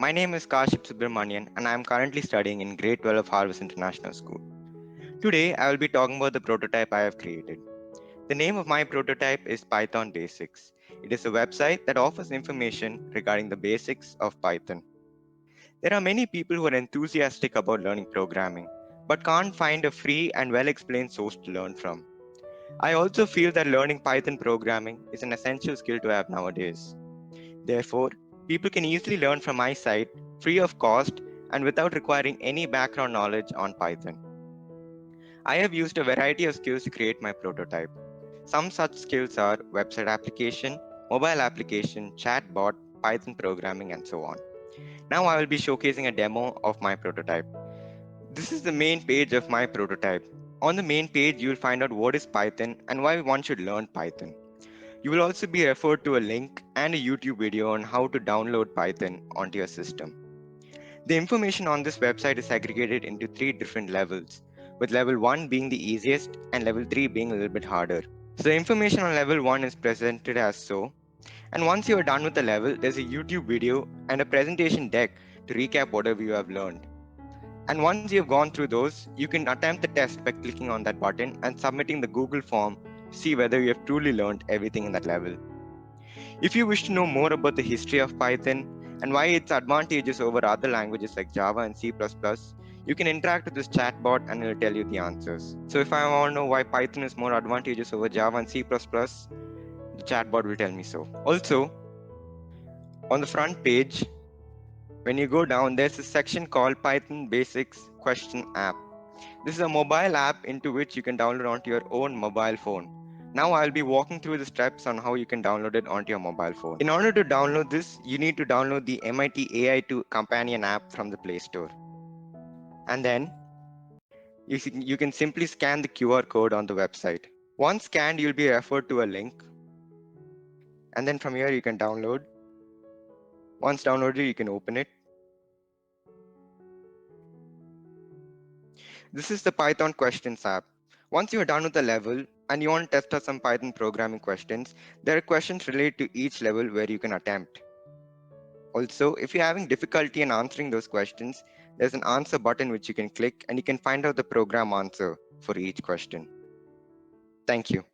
My name is Kashyap Subramanian and I am currently studying in Grade 12 of Harvest International School. Today, I will be talking about the prototype I have created. The name of my prototype is Python Basics. It is a website that offers information regarding the basics of Python. There are many people who are enthusiastic about learning programming, but can't find a free and well explained source to learn from. I also feel that learning Python programming is an essential skill to have nowadays. Therefore, people can easily learn from my site free of cost and without requiring any background knowledge on Python. I have used a variety of skills to create my prototype. Some such skills are website application, mobile application, chatbot, Python programming, and so on. Now I will be showcasing a demo of my prototype. This is the main page of my prototype. On the main page, you will find out what is Python and why one should learn Python. You will also be referred to a link and a YouTube video on how to download Python onto your system. The information on this website is segregated into three different levels, with level 1 being the easiest and level 3 being a little bit harder. So the information on level 1 is presented as so, and once you are done with the level, there's a YouTube video and a presentation deck to recap whatever you have learned. And once you have gone through those, you can attempt the test by clicking on that button and submitting the Google form to see whether you have truly learned everything in that level. If you wish to know more about the history of Python and why its advantages over other languages like Java and C++, you can interact with this chatbot and it will tell you the answers. So if I want to know why Python is more advantageous over Java and C++, the chatbot will tell me so. Also, on the front page, when you go down, there's a section called Python Basics Question App. This is a mobile app into which you can download onto your own mobile phone. Now I'll be walking through the steps on how you can download it onto your mobile phone. In order to download this, you need to download the MIT AI2 companion app from the Play Store. And then you can simply scan the QR code on the website. Once scanned, you'll be referred to a link. And then from here, you can download. Once downloaded, you can open it. This is the Python questions app. Once you're done with the level and you want to test out some Python programming questions, there are questions related to each level where you can attempt. Also, if you're having difficulty in answering those questions, there's an answer button which you can click and you can find out the program answer for each question. Thank you.